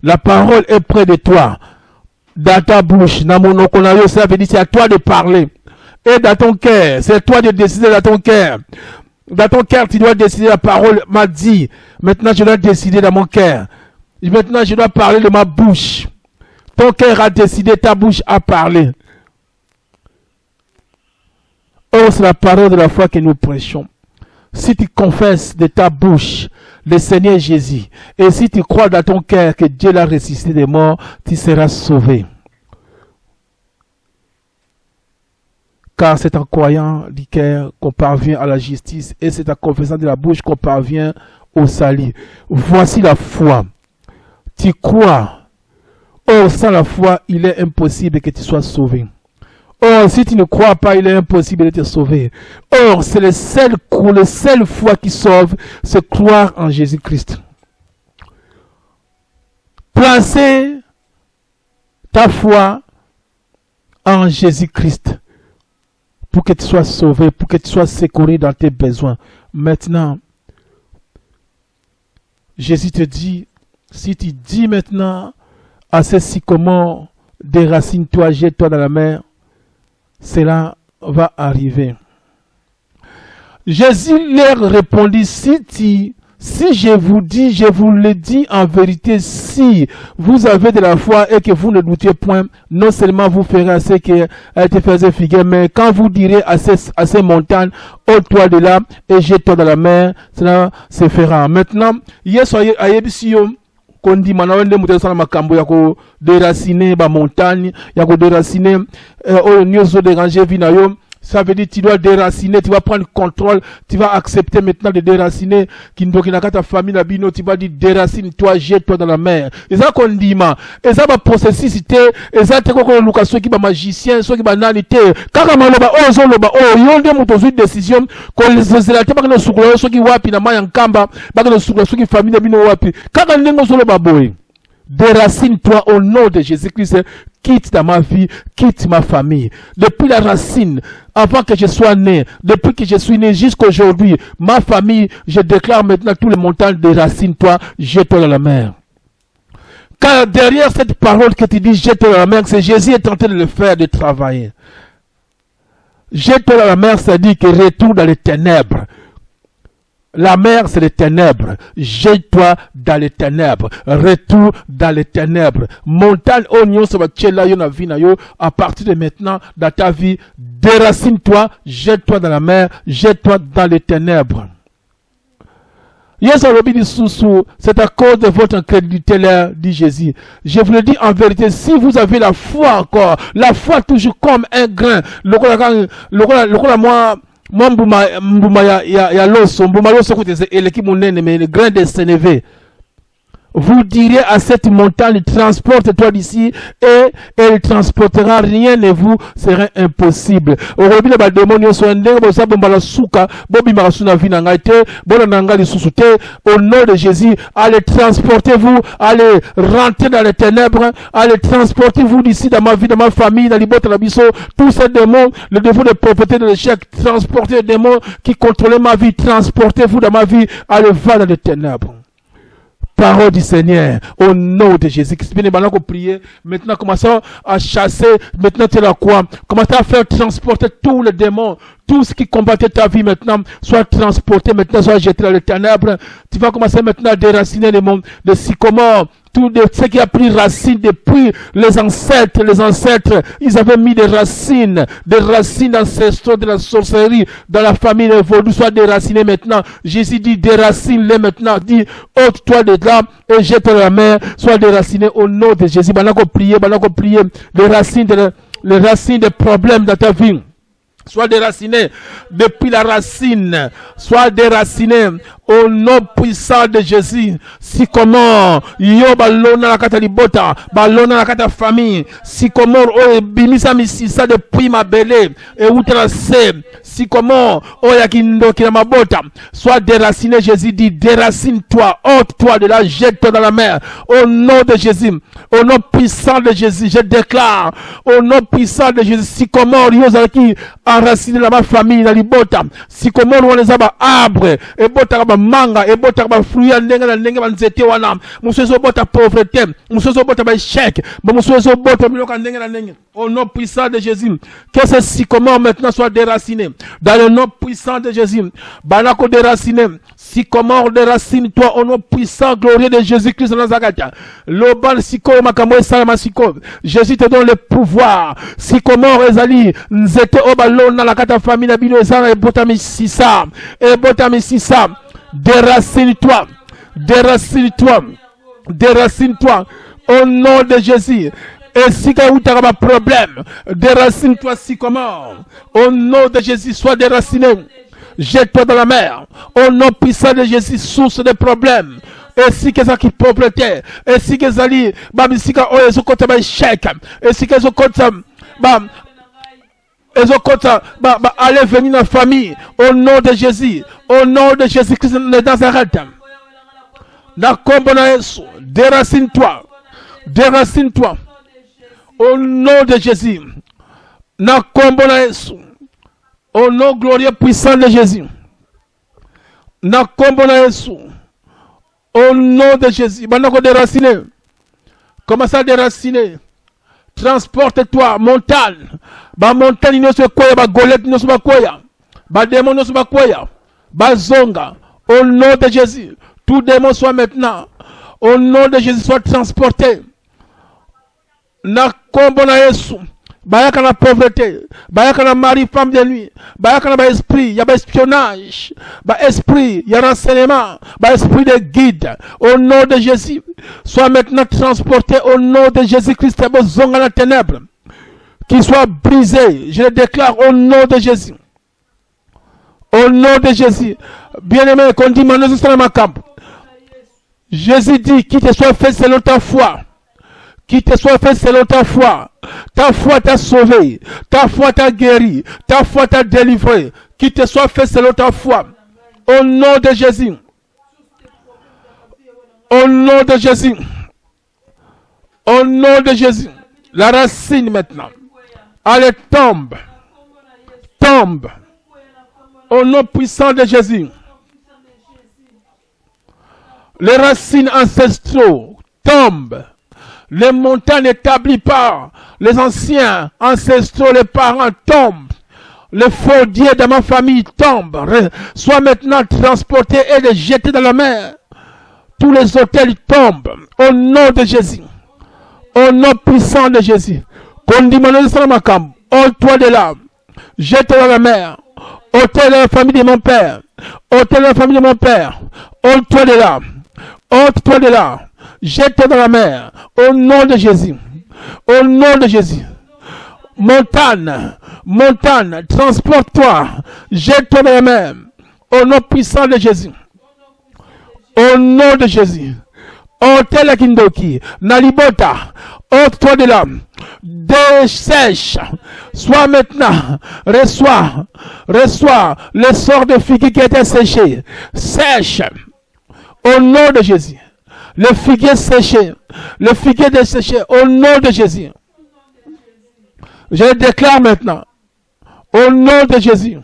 La parole est près de toi. Dans ta bouche, dans mon okonayo, ça veut dire c'est à toi de parler. est dans ton cœur. C'est toi de décider dans ton cœur. Dans ton cœur, tu dois décider. La parole m'a dit. Maintenant, je dois décider dans mon cœur. Maintenant, je dois parler de ma bouche. Ton cœur a décidé, ta bouche a parlé. Oh, c'est la parole de la foi que nous prêchons. Si tu confesses de ta bouche le Seigneur Jésus, et si tu crois dans ton cœur que Dieu l'a ressuscité des morts, tu seras sauvé. Car c'est en croyant du cœur qu'on parvient à la justice, et c'est en confessant de la bouche qu'on parvient au salut. Voici la foi. Tu crois. Or, sans la foi, il est impossible que tu sois sauvé. Or, si tu ne crois pas, il est impossible de te sauver. Or, c'est le seul foi qui sauve, c'est croire en Jésus-Christ. Placez ta foi en Jésus-Christ pour que tu sois sauvé, pour que tu sois secouru dans tes besoins. Maintenant, Jésus te dit, si tu dis maintenant à ces sycomores, déracine-toi, jette-toi dans la mer, cela va arriver. Jésus leur répondit, si je vous dis, je vous le dis en vérité, si vous avez de la foi et que vous ne doutez point, non seulement vous ferez ce qui a été fait figuer, mais quand vous direz à ces montagnes, ôte-toi de là et jette-toi dans la mer, cela se fera. Maintenant, Yesu ayebisiyo kondi manawende mutesana makambo yako déraciner ba montagne, yako déraciner oyo nyozo déranger vie na yo. Ça veut dire tu dois déraciner, tu vas prendre contrôle, tu vas accepter maintenant de déraciner. Kindoki na kata famille na bino, tu vas dire déracine-toi, jette-toi dans la mer. Et ça qu'on dit ma, et ça va processicité, et ça te koko luka ceux qui ba magicien, ceux qui ba nanité. Kaka maloba ozo loba oh yonde mutozu décision ko les la te ba no sukula ceux qui wapi na mayankamba, ba no sukula ceux qui famille na bino wapi. Kaka ndengo zo loba boy. Déracine-toi au nom de Jésus-Christ. Quitte dans ma vie, quitte ma famille. Depuis la racine, avant que je sois né, depuis que je suis né jusqu'à aujourd'hui, ma famille, je déclare maintenant tous les montagnes, déracine-toi, jette-toi dans la mer. Car derrière cette parole que tu dis, jette-toi dans la mer, c'est Jésus est en train de le faire, de travailler. Jette-toi dans la mer, ça dit que retourne dans les ténèbres. La mer, c'est les ténèbres. Jette-toi dans les ténèbres. Retour dans les ténèbres. Montagne, oignon, ça va tchela yo na vie na yo. À partir de maintenant, dans ta vie, déracine-toi, jette-toi dans la mer, jette-toi dans les ténèbres. Yes, c'est à cause de votre incrédulité, là, dit Jésus. Je vous le dis en vérité, si vous avez la foi encore, la foi toujours comme un grain, le moi, mbuma ya loso, mbuma loso kote eleki monene, mais le grain de sénévé. Vous direz à cette montagne, transporte-toi d'ici, et elle transportera, rien ne vous serait impossible. Aujourd'hui, les démons sont au nom de Jésus, allez transportez-vous, allez rentrer dans les ténèbres, allez transportez-vous d'ici dans ma vie, dans ma famille, dans les bottes, tous ces démons, le défaut de propriété de l'échec, transportez les démons qui contrôlent ma vie, transportez-vous dans ma vie, allez va dans les ténèbres. Parole du Seigneur, au nom de Jésus-Christ. Bien, maintenant qu'on prie, maintenant commençons à chasser, maintenant tu es là quoi? Commencez à faire transporter tous les démons, tout ce qui combattait ta vie maintenant, soit transporté maintenant, soit jeté dans les ténèbres. Tu vas commencer maintenant à déraciner les mondes, les sycomores, tout ce qui a pris racine depuis les ancêtres, ils avaient mis des racines ancestrales de la sorcellerie, dans la famille des vaudous, soit déracinées maintenant. Jésus dit, déracine-les maintenant, dit, ôte-toi de là, et jette la mer, soit déraciné au nom de Jésus. Maintenant qu'on prie, les racines des problèmes dans ta vie. Soit déraciné depuis la racine, soit déraciné au nom puissant de Jésus. Si comment yo balona la kata libota, balona la kata famille, si comment o bimisa misisa depuis ma belé et outracé, si comment o yakindo kina mabota, soit déraciné. Jésus dit déracine-toi, ôte-toi de là, jette-toi dans la mer. Au nom de Jésus, au nom puissant de Jésus, je déclare, au nom puissant de Jésus, si comment yo zaki enraciné dans ma famille, dans les bota. Si comment on les a arbre, et bota manga, et bota fruit, et nenga, nenga, nzete wana. Monsieur bota pauvreté, monsieur bota échec, monsieur bota miloka nenga, nenga. Au nom puissant de Jésus, que ce sycomore maintenant soit déraciné. Dans le nom puissant de Jésus, banako déraciné, sycomore déracine-toi au nom puissant, glorieux de Jésus-Christ de Nazareth. Loban siko makamwe salama siko. Jésus te donne le pouvoir. Sycomore ezali, nzete obalo na la kata famille na bino ezala ebotami sisa. Ebotami sisa. Déracine-toi. Déracine-toi. Déracine-toi. Au nom de Jésus. Et si tu as un problème, déracine-toi sycomore. Au nom de Jésus, sois déraciné. Jette-toi dans la mer. Au nom puissant de Jésus, source de problèmes. Et si tu as une pauvreté, et si tu as un échec, et si tu as aller venir dans la famille, au nom de Jésus, au nom de Jésus-Christ de Nazareth. Déracine-toi. Déracine-toi. Au nom de Jésus. Au nom glorieux puissant de Jésus. Au nom de Jésus. Déraciner. Commence à déraciner. Transporte-toi, montagne. Montagne, nous sommes quoi, golette, nous sommes quoi, démon, nous sommes quoi, zonga. Au nom de Jésus. Tout démon soit maintenant. Au nom de Jésus, soit transporté. Na kombo na Yesu bayaka na pauvreté bayaka na mari femme de nuit bayaka na ba esprit ya ba espionnage ba esprit ya renseignement ba esprit de guide au nom de Jésus soit maintenant transporté au nom de Jésus-Christ bozonga na ténèbres qui soit brisé je le déclare au nom de Jésus au nom de Jésus bien-aimé qu'on dit maintenant c'est ma camp Jésus dit qui te soit fait selon ta foi. Qui te soit fait selon ta foi. Ta foi t'a sauvé. Ta foi t'a guéri. Ta foi t'a délivré. Qui te soit fait selon ta foi. Au nom de Jésus. Au nom de Jésus. Au nom de Jésus. La racine maintenant. Allez, tombe. Tombe. Au nom puissant de Jésus. Les racines ancestraux tombent. Les montagnes établies par les anciens ancestraux, les parents tombent. Les faudiers de ma famille tombent. Soient maintenant transportés et jetés dans la mer. Tous les hôtels tombent. Au nom de Jésus. Au nom puissant de Jésus. Ôte-toi de là. Jette-toi dans la mer. Hôtel de la famille de mon père. Hôtel de la famille de mon père. Ôte-toi de là. Ôte-toi de là. Jette-toi dans la mer. Au nom de Jésus. Au nom de Jésus. Montagne. Montagne. Transporte-toi. Jette-toi dans la mer. Au nom puissant de Jésus. Au nom de Jésus. Hôtel Kindoki. Nalibota. Ôte-toi de là. Dessèche. Sois maintenant. Reçois. Reçois le sort de figuier qui était séché. Sèche. Au nom de Jésus. Le figuier séché. Le figuier desséché. Au nom de Jésus. Je le déclare maintenant. Au nom de Jésus.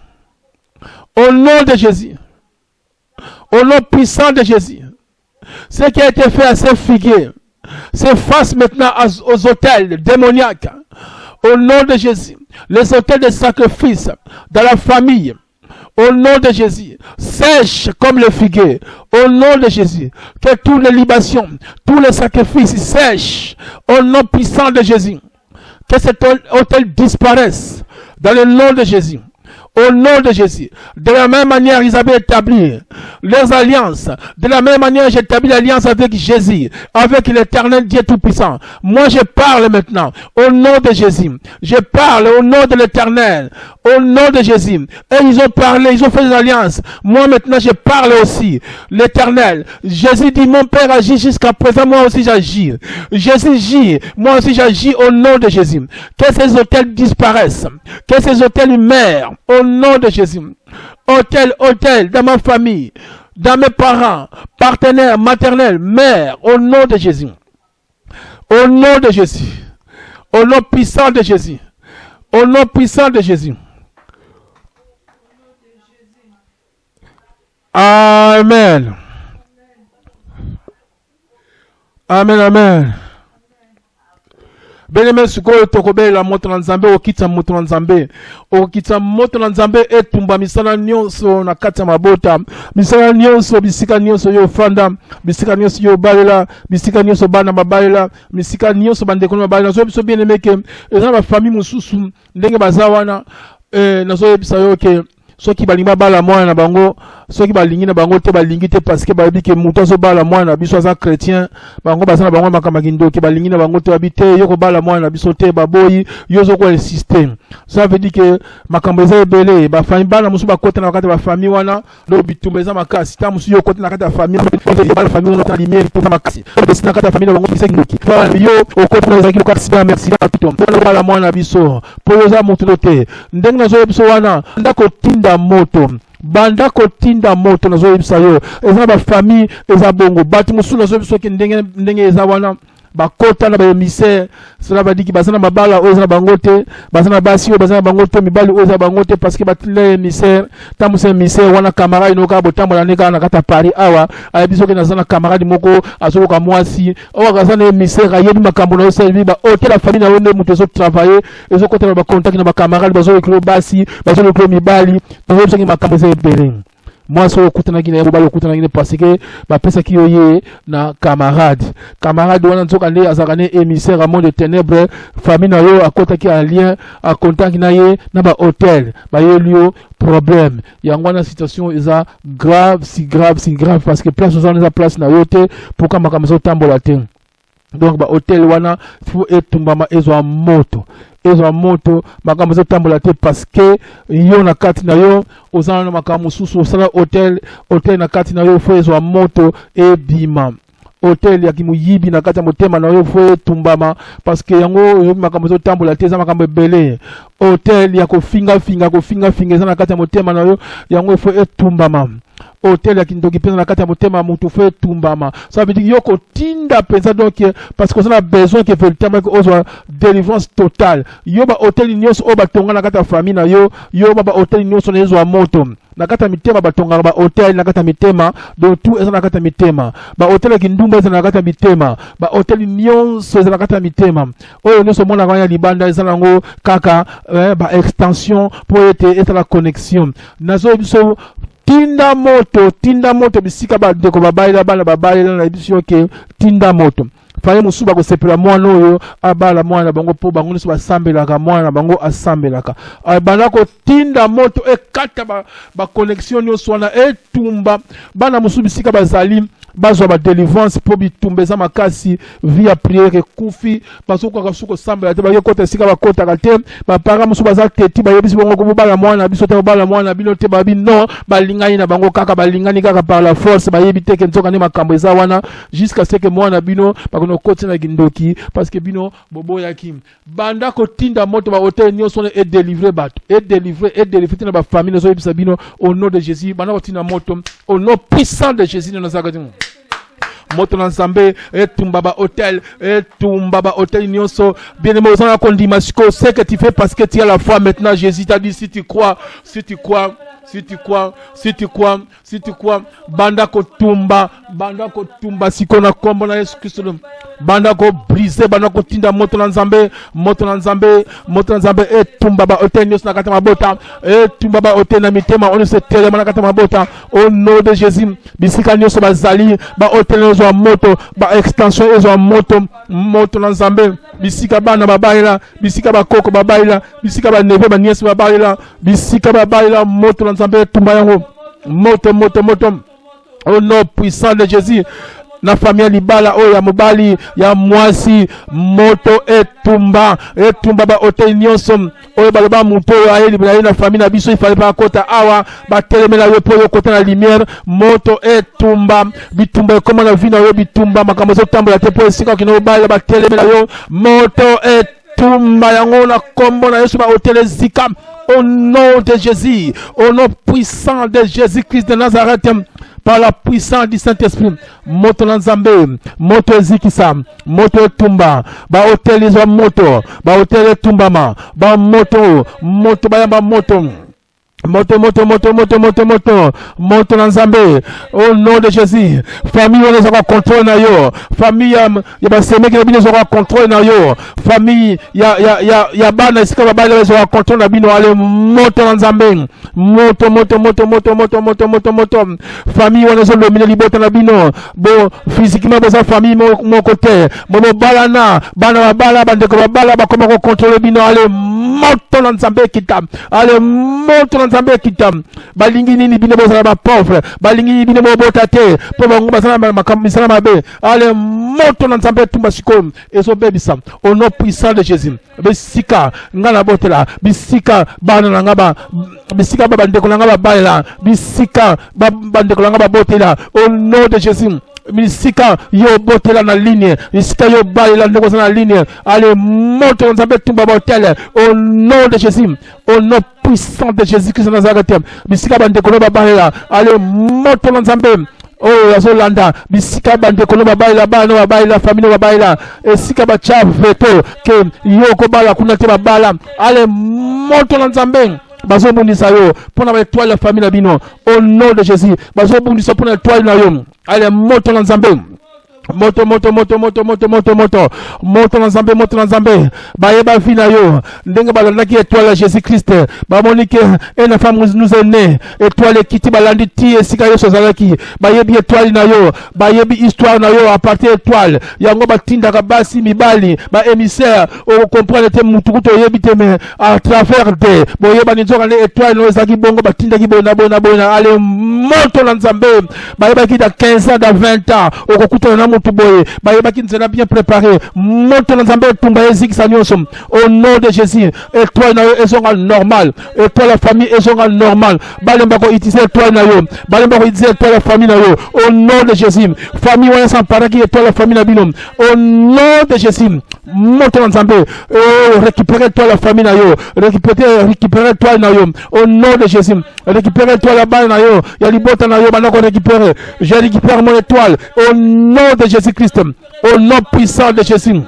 Au nom de Jésus. Au nom puissant de Jésus. Ce qui a été fait à ces figuiers s'efface maintenant aux autels démoniaques. Au nom de Jésus. Les autels de sacrifice dans la famille. Au nom de Jésus, sèche comme le figuier. Au nom de Jésus, que toutes les libations, tous les sacrifices sèchent. Au nom puissant de Jésus, que cet autel disparaisse. Dans le nom de Jésus. Au nom de Jésus. De la même manière, ils avaient établi leurs alliances. De la même manière, j'ai établi l'alliance avec Jésus, avec l'éternel Dieu Tout-Puissant. Moi, je parle maintenant au nom de Jésus. Je parle au nom de l'éternel. Au nom de Jésus. Et ils ont parlé, ils ont fait des alliances. Moi, maintenant, je parle aussi. L'éternel. Jésus dit, mon Père agit jusqu'à présent, moi aussi j'agis. Jésus agit, moi aussi j'agis au nom de Jésus. Que ces hôtels disparaissent. Que ces hôtels meurent. Au nom de Jésus. Hôtel, dans ma famille, dans mes parents, partenaires, maternels, mères, au nom de Jésus. Au nom de Jésus. Au nom puissant de Jésus. Au nom puissant de Jésus. Amen. Amen, amen. Bien-aimé, sikoyo tokobela moto na nzambe okita moto na nzambe. Okita moto na nzambe etumba misala nyonso na kati ya mabota. Misala nyonso bisika nyonso yo fanda, bisika nyonso yo balela, bisika nyonso bana babalela, bisika nyonso bandeko na balela. So biso bien-aimé ke eza ba famille mususu ndenge bazawana nazo yebisa yo ke soki balinga bala mwana na bango soki balingi na bango te balingi te parce que babi ke mutu azo bala mwana biso aza chrétien bango bazana bango makama kindoki balingi na bango te babi te yoko bala mwana biso te baboyi yozo ko insister. Ça veut dire que makambo eza ebele ba famille bana musu ba kota na kati ba famille wana do bitumba eza makasi ta musu yo kota na kati ya famille ba famille na lumière pour makasi na kati ya famille bango bisa kindoki yo okota na zaki ko sida merci na tout on bala mwana biso po yoza mutu te ndenge na zo biso wana ndako tinda moto banda kotinda moto nazo yebisa yo eza ba famille eza bongo batu musu nazo biso ke ndenge eza wana bakota na ba émissaire cela va dire ki bazana mabala oyo na bango te bazana basi oyo bazana bango te mibali oyo za bango te parce que batile émissaire tamusa émissaire wana camarade no ka botambola neka na kata Paris awa ayebiso ke nazana camarade moko azoloka mwasi oyo kazana émissaire ayebi makambo na servi ba hôtel la famille na wende mutu zo travailler ezo kota na ba contact na ba camarade bazo eklo basi bazo eklo mibali bazo biso ke makambo za ebele. Moi so okutana gine bobalo okutana gine parce que ba pesa ki yoye na camarade wana nzoka nde azakane émissaire à monde de ténèbres famille na yo akota ki en lien à contact na ye na ba hôtel ba yelio problème yango na situation eza grave si grave parce que place ozana eza place na yote pourquoi makambo zo tambola te. Donc ba hôtel wana faut etumbama ezwa moto makambo zo tambola te parce que yo na kati na yo ozana na makambo susu osala hôtel na kati na yo faut ezwa moto e bima hôtel ya kimuyibi na kati ya motema na yo faut etumbama parce que yango yo makambo zo tambola te za makambo ebele hôtel ya kofinga eza na kati ya motema na yo yango faut etumbama hôtel ya kindoki pesa na kati ya motema mutu fait tumbama. Ça veut dire yoko tinda pensa donc parce qu'on a besoin que véritablement que ozwa délivrance totale. Yo ba hôtel nyos o ba tonga na kati ya famille na yo ba hôtel nyos na ezwa moto. Na kati ya mitema ba tonga ba hôtel na kati ya mitema do tout eza na kati ya mitema. Ba hôtel ya kindumba eza na kati ya mitema. Ba hôtel nyos eza na kati ya mitema. Oyo nyos mona kanya libanda eza nango kaka ba extension pour être la connexion. Nazo biso tinda moto bisika ba ndeko babaila bana babaila na biso ke tinda moto faye musuba ko sepela mwana oyo abala mwana bango po bango niso basambelaka mwana bango asambelaka bana ko tinda moto ekata ba connexion nyonso wana etumba bana musubi bisika bazali bazwa ba délivrance po bitumbeza makasi via prière kufi basoka kasuko sambela te ba kota sika ba kota kate ba para musuba za teti ba yebisi bongo ko bala mwana biso te bala mwana bino te babi non balingani na bango kaka balingani kaka par la force ba yebite ke nzoka ne makambo eza wana jusqu'à ce que mwana bino bakono koti na gindoki parce que bino bobo yaki banda ko tinda moto ba hôtel nyonso et délivrer bato et délivrer na ba famille zo yebisa bino au nom de Jésus banda ko tinda moto au nom puissant de Jésus na zakati moto na nzambe etumba ba hôtel nyonso bien aimé ozana kondimasiko ce que tu fais parce que tu as la foi maintenant Jésus t'a dit si tu crois banda ko tumba sikona kombo na Yesu Kristo banda ko briser banda ko tinda moto na nzambe etumba ba hôtel nyonso na kata mabota etumba ba hôtel na mitema on se telema na kata mabota au nom de Jésus bisika nyonso bazali ba hôtel nyonso moto ba extension nyonso moto na nzambe bisika bana babaila bisika bakoko babaila bisika ba neve ba niese babaila bisika babaila moto na nzambe etumba yango moto au nom puissant de Jésus na famille libala o ya mobali ya mwasi moto etumba ba hôtel nyonso oyo baloba muto ya libala na famille na biso ifale ba kota awa ba telemela yo po yo kota na lumière moto etumba bitumba koma na vina yo bitumba makambo zo tambola te po sika kino bala ba telemela yo moto etumba yango na kombo na Yesu ba hôtel zika au nom de Jésus au nom puissant de Jésus-Christ de Nazareth par la puissance du Saint-Esprit moto na nzambe moto ezikisa moto etumba ba hôtel izo moto ba hôtel etumbama ba moto bayamba moto Moto, moto, moto, moto, moto, moto, moto na Nzambe. Au nom de Jésus. Famille, on est encore contrôle na yo. Famille, ya baseme qui bino encore contrôle na yo. Famille, ya bana isika babala les encore contrôle na bino. Allez, moto na Nzambe. Moto, moto, moto, moto, moto, moto, moto, moto. Famille, on est sur le milieu libota na bino. Bon, physiquement, besoin famille, mon côté. Bon, balana, bana babala, bandeko babala, ba comment contrôler bino. Allez, moto na Nzambe kitam. Allez, moto na Nzambe kitam. Balingi nini bino bozala ba pauvre. Balingi nini bino bobota te. Po bango basala misala mabe. Allez, moto na Nzambe tumba siko. Ezo bebisa. Au nom puissant de Jésus. Bisika ngana botela. Bisika bana na ngaba. Bisika babandeko na ngaba baila. Bisika babandeko na ngaba botela. Au nom de Jésus. Bisika yo botela na ligne. Bisika yo baila ndeko na ligne. Allez, moto na Nzambe tumba botela. Au nom de Jésus. Au nom puissant de Jésus-Christ de Nazareth. Bisika bandeko na baila. Allez, moto na Nzambe. Oh, Yazolanda, bisika bande kono babaila bana babaila famille babaila esika ba chave veto ke yoko bala kuna te babala ale moto na Nzambe bazo bundisa yo pona ba étoile la famille na bino au nom de Jésus bazo bundisa pona étoile na yo ale moto na Nzambe. Moto, moto, moto, moto, moto, moto, moto, moto na Nzambe, moto na Nzambe. Bayeba fina yo. Ndenge balandaki étoile à Jésus-Christ. Bamonike, une femme nous est née. Étoile kiti balandi ti esika yo sozalaki. Bayebi étoile na yo. Bayebi histoire na yo à partir étoile. Yango batinda kabasi mibali. Ba émissaire. O comprendre te mutukuto yebi te me à travers de. Boyeba nzoka ne étoile no ezaki bongo batinda ki bona bona bona. Allez, moto na Nzambe. Bayeba ki da 15 ans, da 20 ans. O kokuta na bien préparé. Monte na Nzambe tumba eziki sanyoso. Au nom de Jésus. Et toi na yo ezonga normal. Et toi la famille ezonga normal. Balemba ko utiliser toi na yo. Balemba ko utiliser toi la famille na yo. Au nom de Jésus. Famille wana sans paraki et toi la famille na bino. Au nom de Jésus. Monte na Nzambe. Oh, récupérer toi la famille na yo. Récupérer toi na yo. Au nom de Jésus. Récupérer toi la balle na yo. Ya libota na yo banako récupérer. Je récupère mon étoile. Au nom de Jésus-Christ, au nom puissant de Jésus,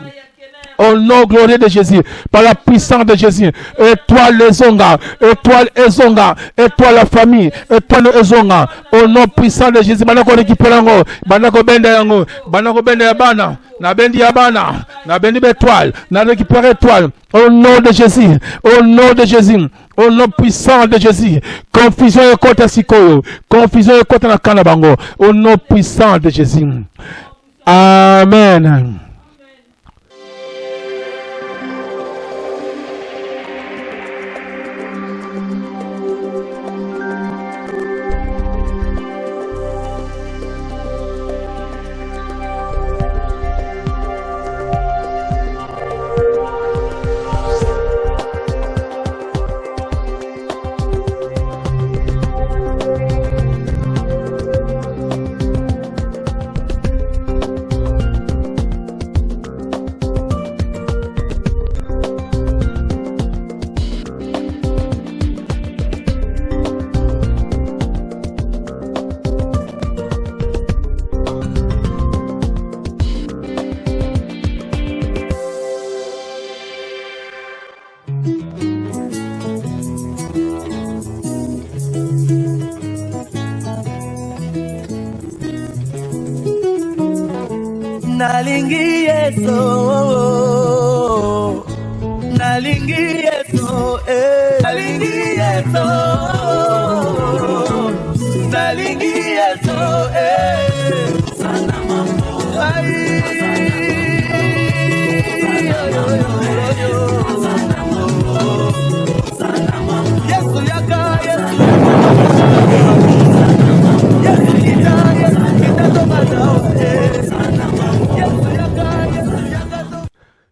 au nom glorieux de Jésus, par la puissance de Jésus, étoile les onga, étoile ezonga, étoile la famille, étoile ezonga, au nom puissant de Jésus, banako récupérer yango, banako benda yango, banako benda yabana, na bendi yabana, na bendi étoile, na récupérer étoile, au nom de Jésus, au nom de Jésus. Au nom puissant de Jésus, confusion et côté sikoyo, confusion et côté na kanabango, au nom puissant de Jésus. Amen. Nalingi Yesu, nalingi Yesu, nalingi Yesu.